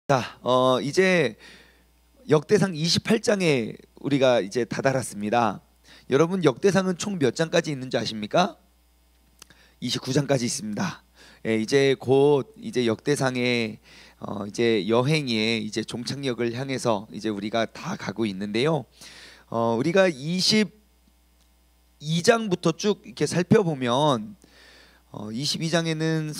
자, 이제 역대상 28장에 우리가 이제 다다랐습니다. 여러분, 역대상은 총 몇 장까지 있는지 아십니까? 29장까지 있습니다. 예, 이제 곧 이제 역대상의 이제 여행의 이제 종착역을 향해서 이제 우리가 다 가고 있는데요. 우리가 22장부터 쭉 이렇게 살펴보면 22장에는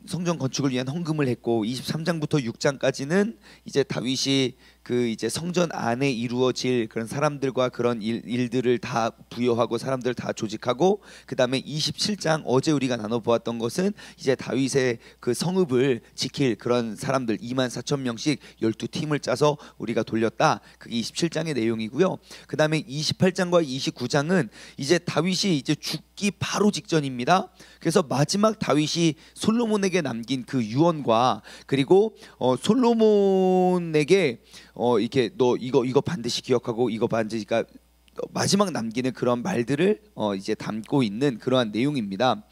성전 건축을 위한 헌금을 했고, 23장부터 6장까지는 이제 다윗이 그 이제 성전 안에 이루어질 그런 사람들과 그런 일들을 다 부여하고 사람들 다 조직하고, 그 다음에 27장 어제 우리가 나눠 보았던 것은 이제 다윗의 그 성읍을 지킬 그런 사람들 24,000명씩 12팀을 짜서 우리가 돌렸다. 그게 27장의 내용이고요. 그 다음에 28장과 29장은 이제 다윗이 이제 죽기 바로 직전입니다. 그래서 마지막 다윗이 솔로몬에게 남긴 그 유언과, 그리고 솔로몬에게 이렇게 너 이거 반드시 기억하고 이거 반드시, 그러니까 마지막 남기는 그런 말들을 이제 담고 있는 그러한 내용입니다.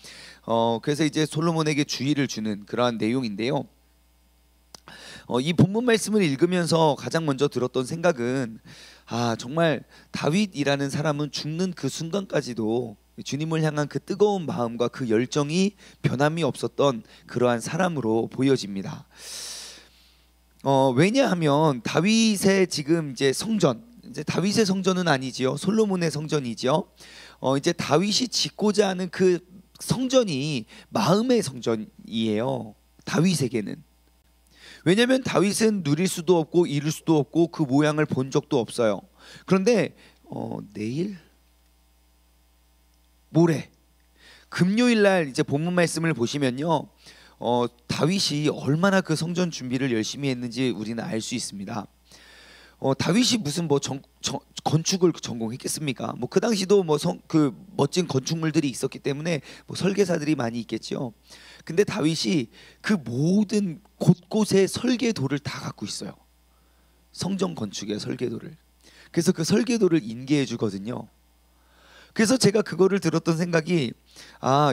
그래서 이제 솔로몬에게 주의를 주는 그러한 내용인데요. 이 본문 말씀을 읽으면서 가장 먼저 들었던 생각은, 정말 다윗이라는 사람은 죽는 그 순간까지도 주님을 향한 그 뜨거운 마음과 그 열정이 변함이 없었던 그러한 사람으로 보여집니다. 왜냐하면 다윗의 지금 이제 성전, 이제 다윗의 성전은 아니지요. 솔로몬의 성전이지요. 이제 다윗이 짓고자 하는 그 성전이 마음의 성전이에요. 다윗에게는. 왜냐하면 다윗은 누릴 수도 없고 이룰 수도 없고 그 모양을 본 적도 없어요. 그런데 내일, 모레, 금요일 날 이제 본문 말씀을 보시면요, 다윗이 얼마나 그 성전 준비를 열심히 했는지 우리는 알 수 있습니다. 다윗이 무슨 뭐 건축을 전공했겠습니까? 뭐 그 당시도 뭐 그 멋진 건축물들이 있었기 때문에 뭐 설계사들이 많이 있겠죠. 근데 다윗이 그 모든 곳곳에 설계도를 다 갖고 있어요. 성전 건축의 설계도를. 그래서 그 설계도를 인계해 주거든요. 그래서 제가 그거를 들었던 생각이,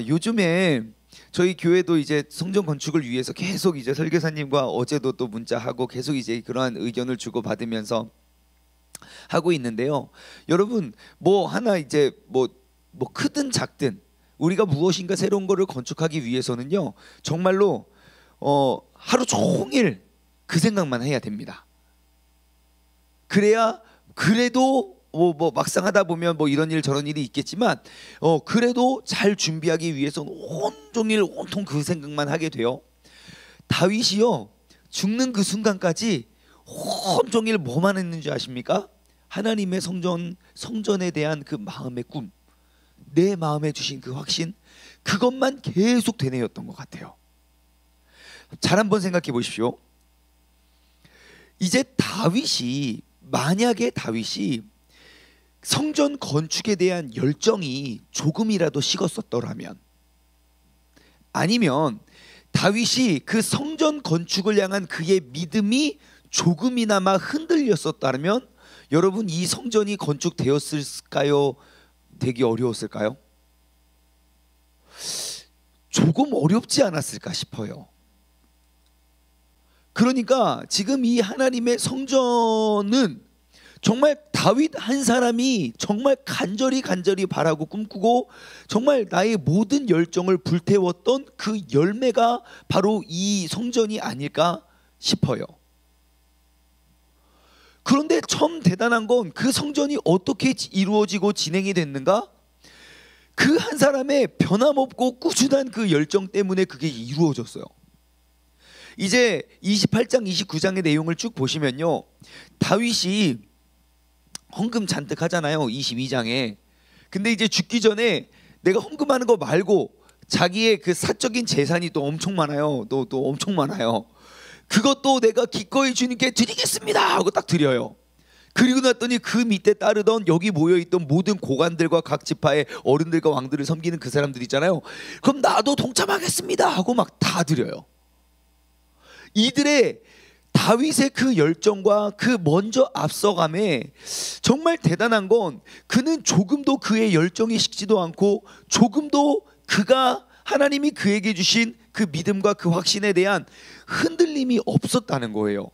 요즘에 저희 교회도 이제 성전 건축을 위해서 계속 이제 설계사님과 어제도 또 문자하고 계속 이제 그러한 의견을 주고 받으면서 하고 있는데요. 여러분, 뭐 하나 이제 뭐 크든 작든 우리가 무엇인가 새로운 거를 건축하기 위해서는요, 정말로 하루 종일 그 생각만 해야 됩니다. 그래야, 그래도 뭐 막상 하다 보면 뭐 이런 일 저런 일이 있겠지만 그래도 잘 준비하기 위해서는 온종일 온통 그 생각만 하게 돼요. 다윗이요, 죽는 그 순간까지 온종일 뭐만 했는지 아십니까? 하나님의 성전에 대한 그 마음의 꿈, 내 마음에 주신 그 확신, 그것만 계속 되뇌었던 것 같아요. 잘 한번 생각해 보십시오. 이제 만약에 다윗이 성전 건축에 대한 열정이 조금이라도 식었었더라면, 아니면 다윗이 그 성전 건축을 향한 그의 믿음이 조금이나마 흔들렸었다면, 여러분, 이 성전이 건축되었을까요? 되기 어려웠을까요? 조금 어렵지 않았을까 싶어요. 그러니까 지금 이 하나님의 성전은 정말 다윗 한 사람이 정말 간절히 바라고 꿈꾸고 정말 나의 모든 열정을 불태웠던 그 열매가 바로 이 성전이 아닐까 싶어요. 그런데 참 대단한 건 그 성전이 어떻게 이루어지고 진행이 됐는가? 그 한 사람의 변함없고 꾸준한 그 열정 때문에 그게 이루어졌어요. 이제 28장 29장의 내용을 쭉 보시면요, 다윗이 헌금 잔뜩 하잖아요, 22장에. 근데 이제 죽기 전에 내가 헌금하는 거 말고 자기의 그 사적인 재산이 또 엄청 많아요. 또 엄청 많아요. 그것도 내가 기꺼이 주님께 드리겠습니다 하고 딱 드려요. 그리고 났더니 그 밑에 따르던 여기 모여있던 모든 고관들과 각 지파의 어른들과 왕들을 섬기는 그 사람들 있잖아요. 그럼 나도 동참하겠습니다 하고 막 다 드려요. 이들의 다윗의 그 열정과 그 먼저 앞서감에 정말 대단한 건, 그는 조금도 그의 열정이 식지도 않고 조금도 그가 하나님이 그에게 주신 그 믿음과 그 확신에 대한 흔들림이 없었다는 거예요.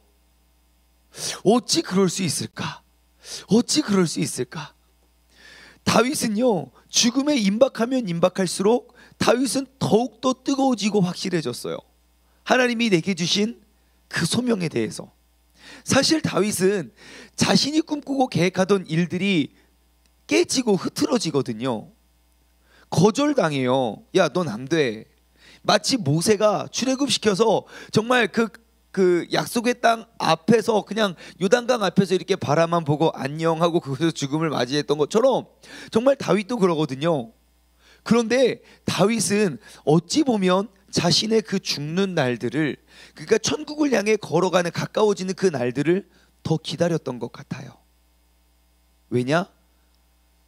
어찌 그럴 수 있을까? 어찌 그럴 수 있을까? 다윗은요, 죽음에 임박하면 임박할수록 다윗은 더욱더 뜨거워지고 확실해졌어요. 하나님이 내게 주신 그 소명에 대해서. 사실 다윗은 자신이 꿈꾸고 계획하던 일들이 깨지고 흐트러지거든요. 거절당해요. 야, 넌 안 돼. 마치 모세가 출애굽시켜서 정말 그 약속의 땅 앞에서 그냥 요단강 앞에서 이렇게 바라만 보고 안녕하고 그곳에서 죽음을 맞이했던 것처럼 정말 다윗도 그러거든요. 그런데 다윗은 어찌 보면 자신의 그 죽는 날들을, 그러니까 천국을 향해 걸어가는, 가까워지는 그 날들을 더 기다렸던 것 같아요. 왜냐?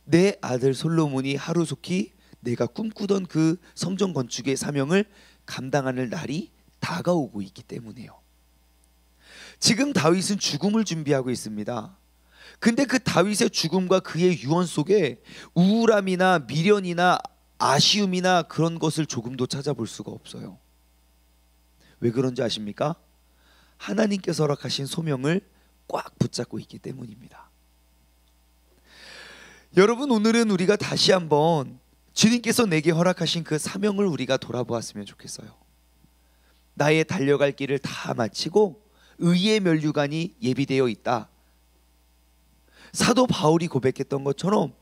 내 아들 솔로몬이 하루속히 내가 꿈꾸던 그 성전 건축의 사명을 감당하는 날이 다가오고 있기 때문이에요. 지금 다윗은 죽음을 준비하고 있습니다. 근데 그 다윗의 죽음과 그의 유언 속에 우울함이나 미련이나 아쉬움이나 그런 것을 조금도 찾아볼 수가 없어요. 왜 그런지 아십니까? 하나님께서 허락하신 소명을 꽉 붙잡고 있기 때문입니다. 여러분, 오늘은 우리가 다시 한번 주님께서 내게 허락하신 그 사명을 우리가 돌아보았으면 좋겠어요. 나의 달려갈 길을 다 마치고 의의 면류관이 예비되어 있다. 사도 바울이 고백했던 것처럼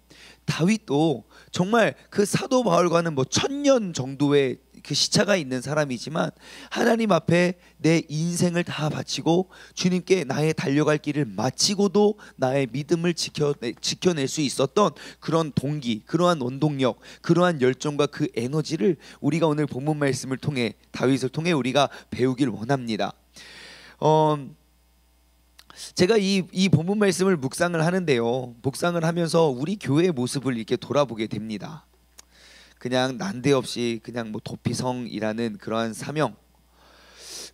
다윗도 정말 그 사도 바울과는 1000년 정도의 그 시차가 있는 사람이지만 하나님 앞에 내 인생을 다 바치고 주님께 나의 달려갈 길을 마치고도 나의 믿음을 지켜낼 수 있었던 그런 동기, 그러한 원동력, 그러한 열정과 그 에너지를 우리가 오늘 본문 말씀을 통해, 다윗을 통해 우리가 배우길 원합니다. 제가 이 본문 말씀을 묵상을 하는데요, 묵상을 하면서 우리 교회의 모습을 이렇게 돌아보게 됩니다. 그냥 난데없이 그냥 도피성이라는 그러한 사명,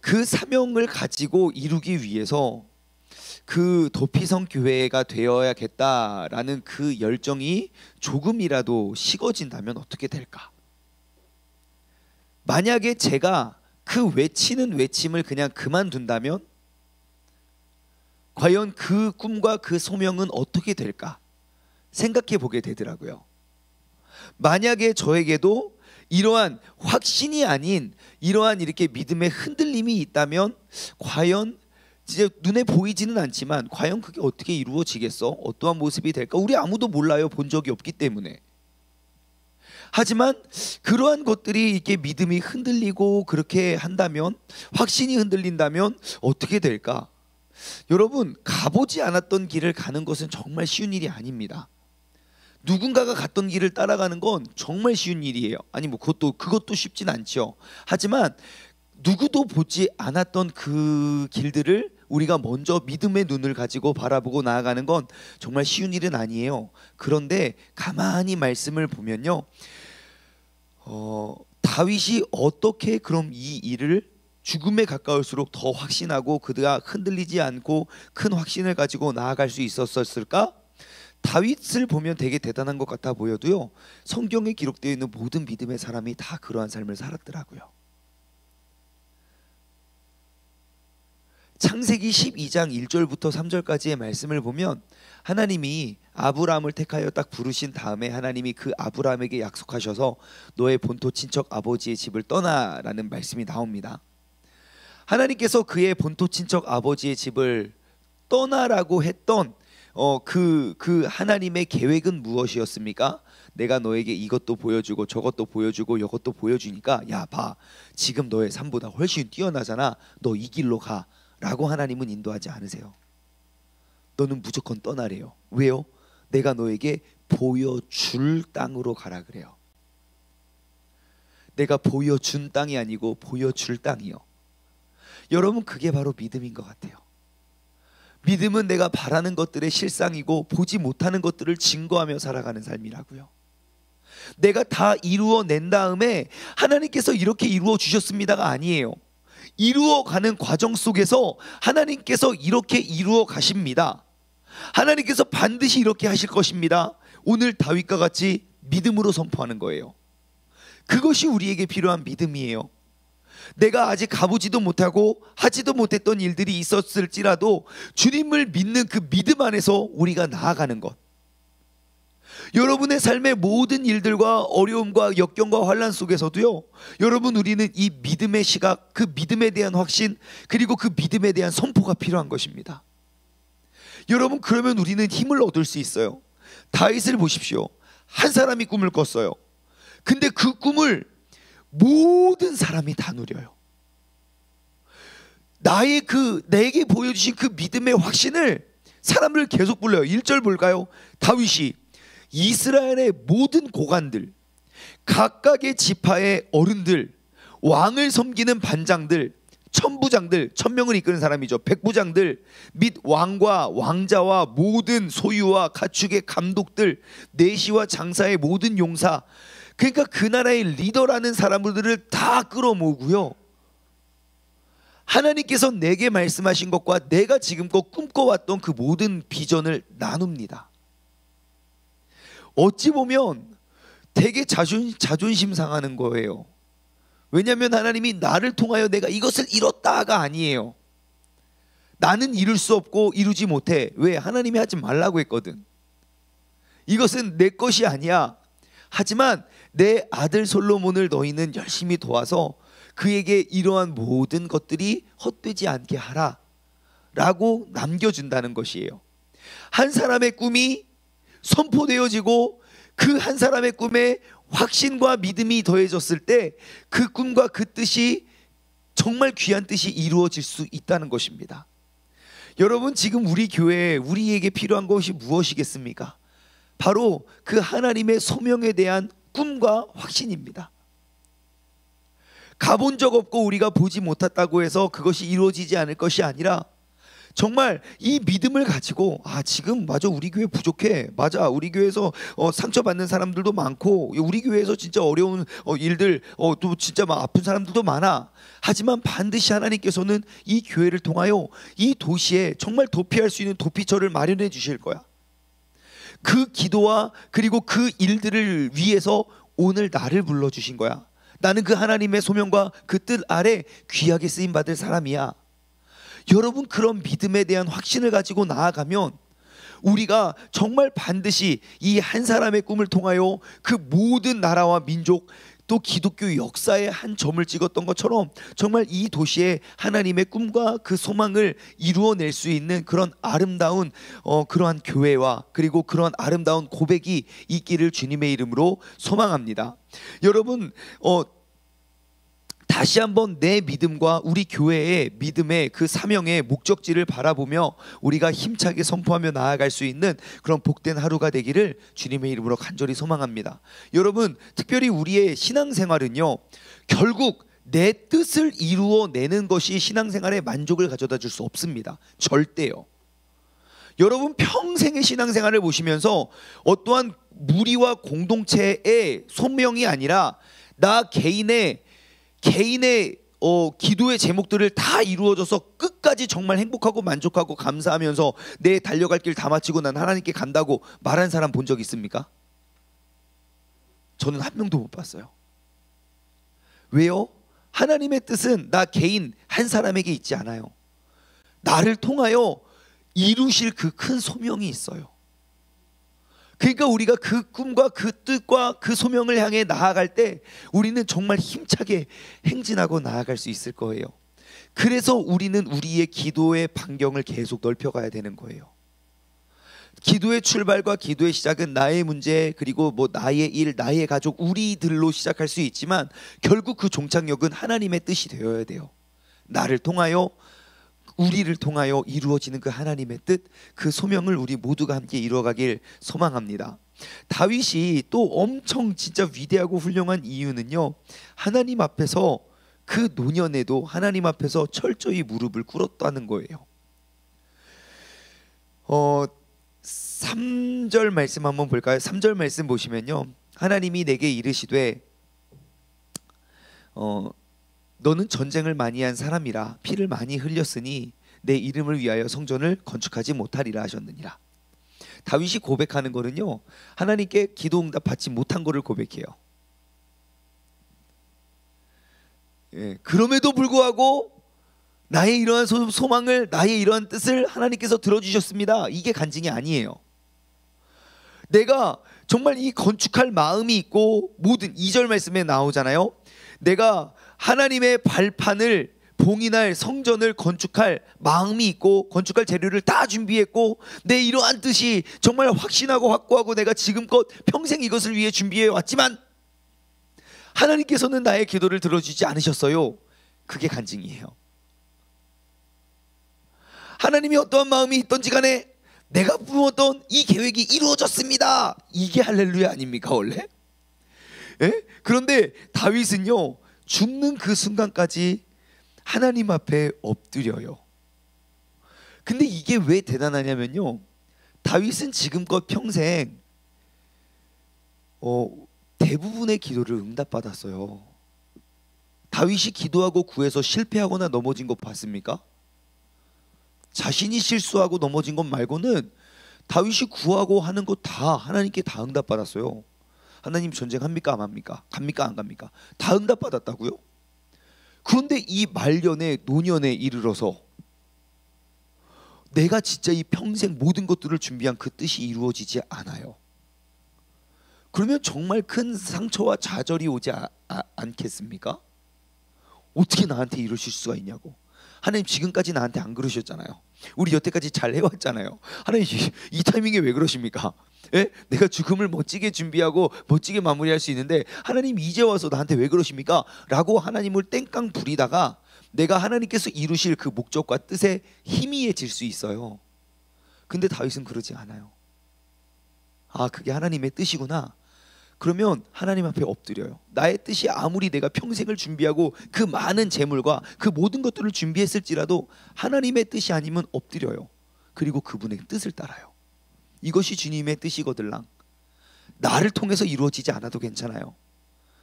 그 사명을 가지고 이루기 위해서 그 도피성 교회가 되어야겠다라는 그 열정이 조금이라도 식어진다면 어떻게 될까? 만약에 제가 그 외치는 외침을 그냥 그만둔다면 과연 그 꿈과 그 소명은 어떻게 될까 생각해 보게 되더라고요. 만약에 저에게도 이러한 확신이 아닌 이러한 이렇게 믿음의 흔들림이 있다면 과연 이제 눈에 보이지는 않지만 과연 그게 어떻게 이루어지겠어? 어떠한 모습이 될까? 우리 아무도 몰라요. 본 적이 없기 때문에. 하지만 그러한 것들이 이렇게 믿음이 흔들리고 그렇게 한다면, 확신이 흔들린다면 어떻게 될까? 여러분, 가보지 않았던 길을 가는 것은 정말 쉬운 일이 아닙니다. 누군가가 갔던 길을 따라가는 건 정말 쉬운 일이에요. 아니 그것도 쉽진 않죠. 하지만 누구도 보지 않았던 그 길들을 우리가 먼저 믿음의 눈을 가지고 바라보고 나아가는 건 정말 쉬운 일은 아니에요. 그런데 가만히 말씀을 보면요, 다윗이 어떻게 그럼 이 일을 죽음에 가까울수록 더 확신하고 그가 흔들리지 않고 큰 확신을 가지고 나아갈 수 있었을까? 다윗을 보면 되게 대단한 것 같아 보여도요, 성경에 기록되어 있는 모든 믿음의 사람이 다 그러한 삶을 살았더라고요. 창세기 12장 1절부터 3절까지의 말씀을 보면 하나님이 아브라함을 택하여 딱 부르신 다음에 하나님이 그 아브라함에게 약속하셔서 너의 본토 친척 아버지의 집을 떠나라는 말씀이 나옵니다. 하나님께서 그의 본토 친척 아버지의 집을 떠나라고 했던 그 하나님의 계획은 무엇이었습니까? 내가 너에게 이것도 보여주고 저것도 보여주고 이것도 보여주니까 야 봐, 지금 너의 삶보다 훨씬 뛰어나잖아, 너 이 길로 가 라고 하나님은 인도하지 않으세요. 너는 무조건 떠나래요. 왜요? 내가 너에게 보여줄 땅으로 가라 그래요. 내가 보여준 땅이 아니고 보여줄 땅이요. 여러분, 그게 바로 믿음인 것 같아요. 믿음은 내가 바라는 것들의 실상이고 보지 못하는 것들을 증거하며 살아가는 삶이라고요. 내가 다 이루어낸 다음에 하나님께서 이렇게 이루어 주셨습니다가 아니에요. 이루어가는 과정 속에서 하나님께서 이렇게 이루어 가십니다. 하나님께서 반드시 이렇게 하실 것입니다. 오늘 다윗과 같이 믿음으로 선포하는 거예요. 그것이 우리에게 필요한 믿음이에요. 내가 아직 가보지도 못하고 하지도 못했던 일들이 있었을지라도 주님을 믿는 그 믿음 안에서 우리가 나아가는 것. 여러분의 삶의 모든 일들과 어려움과 역경과 환난 속에서도요, 여러분, 우리는 이 믿음의 시각, 그 믿음에 대한 확신, 그리고 그 믿음에 대한 선포가 필요한 것입니다. 여러분, 그러면 우리는 힘을 얻을 수 있어요. 다윗을 보십시오. 한 사람이 꿈을 꿨어요. 근데 그 꿈을 모든 사람이 다 누려요. 내게 보여주신 그 믿음의 확신을 사람들 계속 불러요. 1절 볼까요? 다윗이 이스라엘의 모든 고관들, 각각의 지파의 어른들, 왕을 섬기는 반장들, 천부장들, 1000명을 이끄는 사람이죠. 백부장들 및 왕과 왕자와 모든 소유와 가축의 감독들, 내시와 장사의 모든 용사, 그러니까 그 나라의 리더라는 사람들을 다 끌어모으고요, 하나님께서 내게 말씀하신 것과 내가 지금껏 꿈꿔왔던 그 모든 비전을 나눕니다. 어찌 보면 되게 자존심 상하는 거예요. 왜냐하면 하나님이 나를 통하여 내가 이것을 이뤘다가 아니에요. 나는 이룰 수 없고 이루지 못해. 왜? 하나님이 하지 말라고 했거든. 이것은 내 것이 아니야. 하지만 내 아들 솔로몬을 너희는 열심히 도와서 그에게 이러한 모든 것들이 헛되지 않게 하라 라고 남겨준다는 것이에요. 한 사람의 꿈이 선포되어지고 그 한 사람의 꿈에 확신과 믿음이 더해졌을 때 그 꿈과 그 뜻이 정말 귀한 뜻이 이루어질 수 있다는 것입니다. 여러분, 지금 우리 교회에 우리에게 필요한 것이 무엇이겠습니까? 바로 그 하나님의 소명에 대한 꿈과 확신입니다. 가본 적 없고 우리가 보지 못했다고 해서 그것이 이루어지지 않을 것이 아니라 정말 이 믿음을 가지고 지금 맞아, 우리 교회 부족해, 맞아, 우리 교회에서 상처받는 사람들도 많고 우리 교회에서 진짜 어려운 일들 또 진짜 막 아픈 사람들도 많아. 하지만 반드시 하나님께서는 이 교회를 통하여 이 도시에 정말 도피할 수 있는 도피처를 마련해 주실 거야. 그 기도와 그리고 그 일들을 위해서 오늘 나를 불러주신 거야. 나는 그 하나님의 소명과 그 뜻 아래 귀하게 쓰임받을 사람이야. 여러분, 그런 믿음에 대한 확신을 가지고 나아가면 우리가 정말 반드시 이 한 사람의 꿈을 통하여 그 모든 나라와 민족, 또 기독교 역사의 한 점을 찍었던 것처럼 정말 이 도시에 하나님의 꿈과 그 소망을 이루어낼 수 있는 그런 아름다운 그러한 교회와 그리고 그런 아름다운 고백이 있기를 주님의 이름으로 소망합니다. 여러분, 다시 한번 내 믿음과 우리 교회의 믿음의 그 사명의 목적지를 바라보며 우리가 힘차게 선포하며 나아갈 수 있는 그런 복된 하루가 되기를 주님의 이름으로 간절히 소망합니다. 여러분, 특별히 우리의 신앙생활은요, 결국 내 뜻을 이루어내는 것이 신앙생활에 만족을 가져다 줄 수 없습니다. 절대요. 여러분, 평생의 신앙생활을 보시면서 어떠한 무리와 공동체의 소명이 아니라 나 개인의 기도의 제목들을 다 이루어져서 끝까지 정말 행복하고 만족하고 감사하면서 내 달려갈 길 다 마치고 난 하나님께 간다고 말한 사람 본 적 있습니까? 저는 한 명도 못 봤어요. 왜요? 하나님의 뜻은 나 개인 한 사람에게 있지 않아요. 나를 통하여 이루실 그 큰 소명이 있어요. 그러니까 우리가 그 꿈과 그 뜻과 그 소명을 향해 나아갈 때 우리는 정말 힘차게 행진하고 나아갈 수 있을 거예요. 그래서 우리는 우리의 기도의 반경을 계속 넓혀가야 되는 거예요. 기도의 출발과 기도의 시작은 나의 문제, 그리고 나의 일, 나의 가족, 우리들로 시작할 수 있지만 결국 그 종착역은 하나님의 뜻이 되어야 돼요. 나를 통하여, 우리를 통하여 이루어지는 그 하나님의 뜻, 그 소명을 우리 모두가 함께 이루어가길 소망합니다. 다윗이 또 엄청 진짜 위대하고 훌륭한 이유는요, 하나님 앞에서 그 노년에도 하나님 앞에서 철저히 무릎을 꿇었다는 거예요. 3절 말씀 한번 볼까요? 3절 말씀 보시면요, 하나님이 내게 이르시되 너는 전쟁을 많이 한 사람이라 피를 많이 흘렸으니 내 이름을 위하여 성전을 건축하지 못하리라 하셨느니라. 다윗이 고백하는 거는요, 하나님께 기도 응답 받지 못한 거를 고백해요. 그럼에도 불구하고 나의 이러한 소망을, 나의 이러한 뜻을 하나님께서 들어주셨습니다. 이게 간증이 아니에요. 내가 정말 이 건축할 마음이 있고, 모든 2절 말씀에 나오잖아요. 내가 하나님의 발판을, 봉인할 성전을 건축할 마음이 있고 건축할 재료를 다 준비했고, 내 이러한 뜻이 정말 확신하고 확고하고 내가 지금껏 평생 이것을 위해 준비해 왔지만 하나님께서는 나의 기도를 들어주지 않으셨어요. 그게 간증이에요. 하나님이 어떠한 마음이 있던지 간에 내가 품었던 이 계획이 이루어졌습니다. 이게 할렐루야 아닙니까 원래? 그런데 다윗은요, 죽는 그 순간까지 하나님 앞에 엎드려요. 근데 이게 왜 대단하냐면요, 다윗은 지금껏 평생 대부분의 기도를 응답받았어요. 다윗이 기도하고 구해서 실패하거나 넘어진 거 봤습니까? 자신이 실수하고 넘어진 것 말고는 다윗이 구하고 하는 거 다 하나님께 다 응답받았어요. 하나님 전쟁합니까 안 합니까? 갑니까 안 갑니까? 다 응답받았다고요? 그런데 이 말년에 노년에 이르러서 내가 진짜 이 평생 모든 것들을 준비한 그 뜻이 이루어지지 않아요. 그러면 정말 큰 상처와 좌절이 오지 않겠습니까? 어떻게 나한테 이러실 수가 있냐고. 하나님 지금까지 나한테 안 그러셨잖아요. 우리 여태까지 잘 해왔잖아요. 하나님 이 타이밍에 왜 그러십니까? 내가 죽음을 멋지게 준비하고 멋지게 마무리할 수 있는데 하나님 이제 와서 나한테 왜 그러십니까? 라고 하나님을 땡깡 부리다가 내가 하나님께서 이루실 그 목적과 뜻에 희미해질 수 있어요. 근데 다윗은 그러지 않아요. 아, 그게 하나님의 뜻이구나. 그러면 하나님 앞에 엎드려요. 나의 뜻이 아무리 내가 평생을 준비하고 그 많은 재물과 그 모든 것들을 준비했을지라도 하나님의 뜻이 아니면 엎드려요. 그리고 그분의 뜻을 따라요. 이것이 주님의 뜻이거들랑. 나를 통해서 이루어지지 않아도 괜찮아요.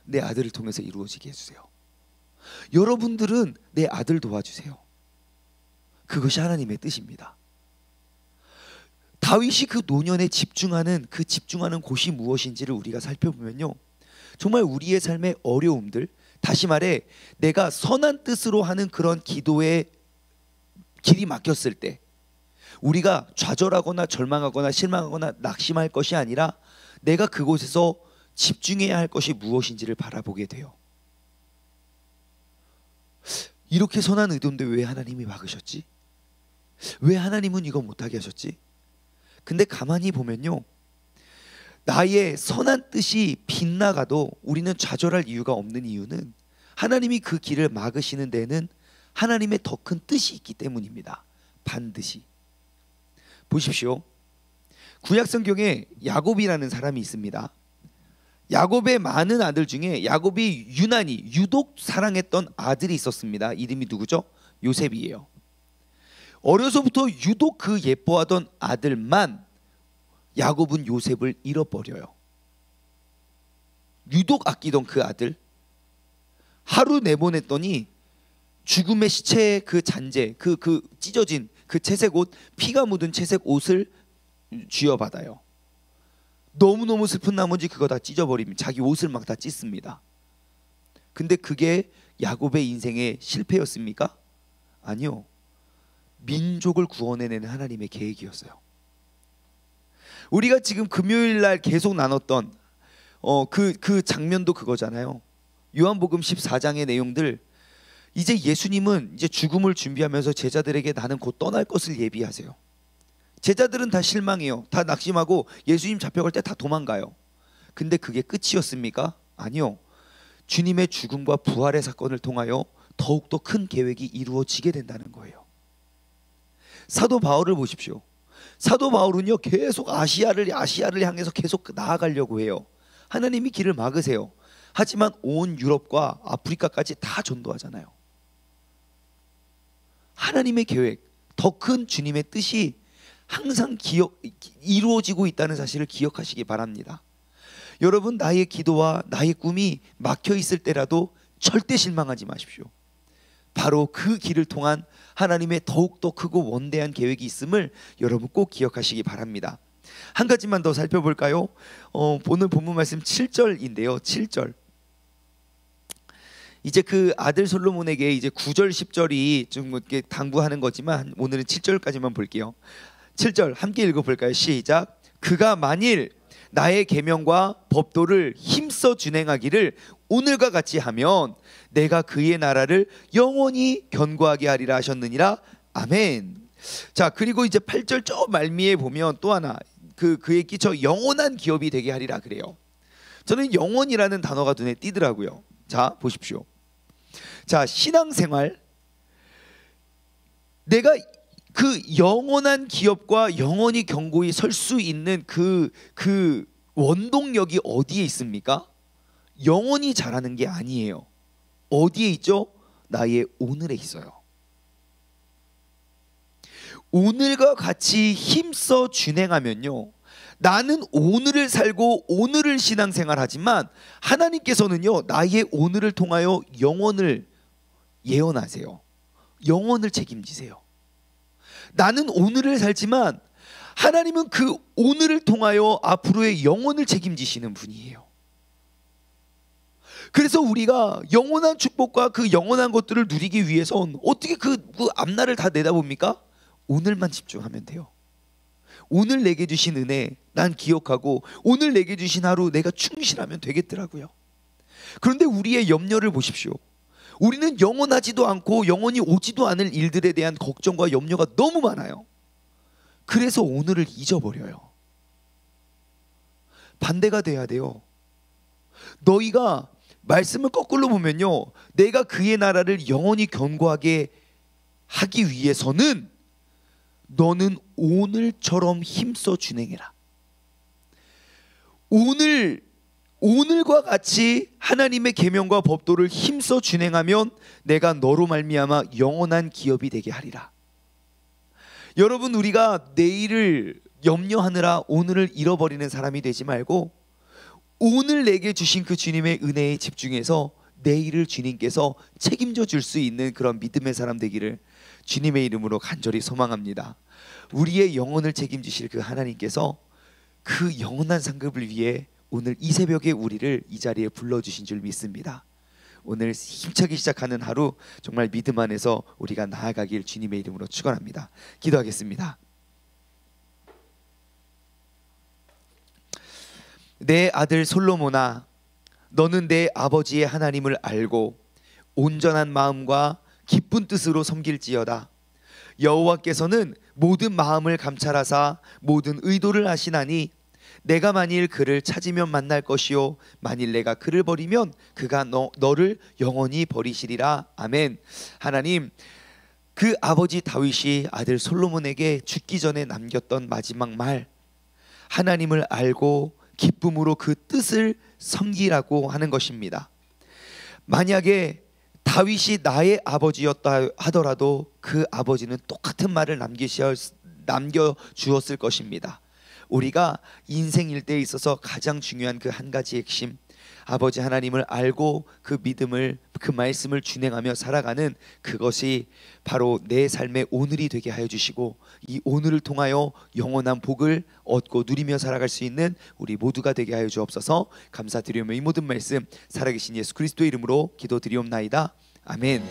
내 아들을 통해서 이루어지게 해주세요. 여러분들은 내 아들 도와주세요. 그것이 하나님의 뜻입니다. 다윗이 그 노년에 집중하는 곳이 무엇인지를 우리가 살펴보면요, 정말 우리의 삶의 어려움들, 다시 말해 내가 선한 뜻으로 하는 그런 기도의 길이 막혔을 때 우리가 좌절하거나 절망하거나 실망하거나 낙심할 것이 아니라 내가 그곳에서 집중해야 할 것이 무엇인지를 바라보게 돼요. 이렇게 선한 의도인데 왜 하나님이 막으셨지? 왜 하나님은 이거 못하게 하셨지? 근데 가만히 보면요, 나의 선한 뜻이 빗나가도 우리는 좌절할 이유가 없는 이유는 하나님이 그 길을 막으시는 데는 하나님의 더 큰 뜻이 있기 때문입니다. 반드시. 보십시오. 구약성경에 야곱이라는 사람이 있습니다. 야곱의 많은 아들 중에 야곱이 유독 사랑했던 아들이 있었습니다. 이름이 누구죠? 요셉이에요. 어려서부터 유독 그 예뻐하던 아들만 야곱은 요셉을 잃어버려요. 유독 아끼던 그 아들 하루 내보냈더니 죽음의 시체의 그 잔재, 그 찢어진 그 채색 옷, 피가 묻은 채색 옷을 쥐어받아요. 너무너무 슬픈 나머지 그거 다 찢어버리면 자기 옷을 막 다 찢습니다. 근데 그게 야곱의 인생의 실패였습니까? 아니요. 민족을 구원해내는 하나님의 계획이었어요. 우리가 지금 금요일 날 계속 나눴던 그 장면도 그거잖아요. 요한복음 14장의 내용들, 이제 예수님은 이제 죽음을 준비하면서 제자들에게 나는 곧 떠날 것을 예비하세요. 제자들은 다 실망해요. 다 낙심하고 예수님 잡혀갈 때 다 도망가요. 근데 그게 끝이었습니까? 아니요. 주님의 죽음과 부활의 사건을 통하여 더욱더 큰 계획이 이루어지게 된다는 거예요. 사도 바울을 보십시오. 사도 바울은요, 계속 아시아를 향해서 계속 나아가려고 해요. 하나님이 길을 막으세요. 하지만 온 유럽과 아프리카까지 다 전도하잖아요. 하나님의 계획, 더 큰 주님의 뜻이 항상 이루어지고 있다는 사실을 기억하시기 바랍니다. 여러분, 나의 기도와 나의 꿈이 막혀 있을 때라도 절대 실망하지 마십시오. 바로 그 길을 통한 하나님의 더욱더 크고 원대한 계획이 있음을 여러분 꼭 기억하시기 바랍니다. 한 가지만 더 살펴볼까요? 오늘 본문 말씀 7절인데요. 7절. 이제 그 아들 솔로몬에게 이제 9절 10절이 좀 이렇게 당부하는 거지만 오늘은 7절까지만 볼게요. 7절 함께 읽어볼까요? 시작. 그가 만일 나의 계명과 법도를 힘써 준행하기를 오늘과 같이 하면 내가 그의 나라를 영원히 견고하게 하리라 하셨느니라. 아멘. 자, 그리고 이제 8절 저 말미에 보면 또 하나 그의 끼쳐 영원한 기업이 되게 하리라 그래요. 저는 영원이라는 단어가 눈에 띄더라고요. 자, 보십시오. 자, 신앙생활, 내가 그 영원한 기업과 영원히 견고히 설 수 있는 그 원동력이 어디에 있습니까? 영원히 자라는 게 아니에요. 어디에 있죠? 나의 오늘에 있어요. 오늘과 같이 힘써 준행하면요, 나는 오늘을 살고 오늘을 신앙생활하지만 하나님께서는요, 나의 오늘을 통하여 영원을 예언하세요. 영원을 책임지세요. 나는 오늘을 살지만 하나님은 그 오늘을 통하여 앞으로의 영원을 책임지시는 분이에요. 그래서 우리가 영원한 축복과 그 영원한 것들을 누리기 위해선 어떻게 그 앞날을 다 내다봅니까? 오늘만 집중하면 돼요. 오늘 내게 주신 은혜 난 기억하고 오늘 내게 주신 하루 내가 충실하면 되겠더라고요. 그런데 우리의 염려를 보십시오. 우리는 영원하지도 않고 영원히 오지도 않을 일들에 대한 걱정과 염려가 너무 많아요. 그래서 오늘을 잊어버려요. 반대가 돼야 돼요. 너희가 말씀을 거꾸로 보면요, 내가 그의 나라를 영원히 견고하게 하기 위해서는 너는 오늘처럼 힘써 준행해라. 오늘과 같이 하나님의 계명과 법도를 힘써 준행하면 내가 너로 말미암아 영원한 기업이 되게 하리라. 여러분, 우리가 내일을 염려하느라 오늘을 잃어버리는 사람이 되지 말고 오늘 내게 주신 그 주님의 은혜에 집중해서 내일을 주님께서 책임져 줄 수 있는 그런 믿음의 사람 되기를 주님의 이름으로 간절히 소망합니다. 우리의 영혼을 책임지실 그 하나님께서 그 영원한 상급을 위해 오늘 이 새벽에 우리를 이 자리에 불러주신 줄 믿습니다. 오늘 힘차게 시작하는 하루 정말 믿음 안에서 우리가 나아가길 주님의 이름으로 축원합니다. 기도하겠습니다. 내 아들 솔로몬아, 너는 내 아버지의 하나님을 알고 온전한 마음과 기쁜 뜻으로 섬길지어다. 여호와께서는 모든 마음을 감찰하사 모든 의도를 아시나니 내가 만일 그를 찾으면 만날 것이요 만일 내가 그를 버리면 그가 너를 영원히 버리시리라. 아멘. 하나님, 그 아버지 다윗이 아들 솔로몬에게 죽기 전에 남겼던 마지막 말, 하나님을 알고 기쁨으로 그 뜻을 섬기라고 하는 것입니다. 만약에 다윗이 나의 아버지였다 하더라도 그 아버지는 똑같은 말을 남겨주었을 것입니다. 우리가 인생 일대에 있어서 가장 중요한 그 한 가지 핵심, 아버지 하나님을 알고 그 믿음을, 그 말씀을 준행하며 살아가는 그것이 바로 내 삶의 오늘이 되게 하여 주시고 이 오늘을 통하여 영원한 복을 얻고 누리며 살아갈 수 있는 우리 모두가 되게 하여 주옵소서. 감사드리며 이 모든 말씀 살아계신 예수 그리스도의 이름으로 기도드리옵나이다. 아멘.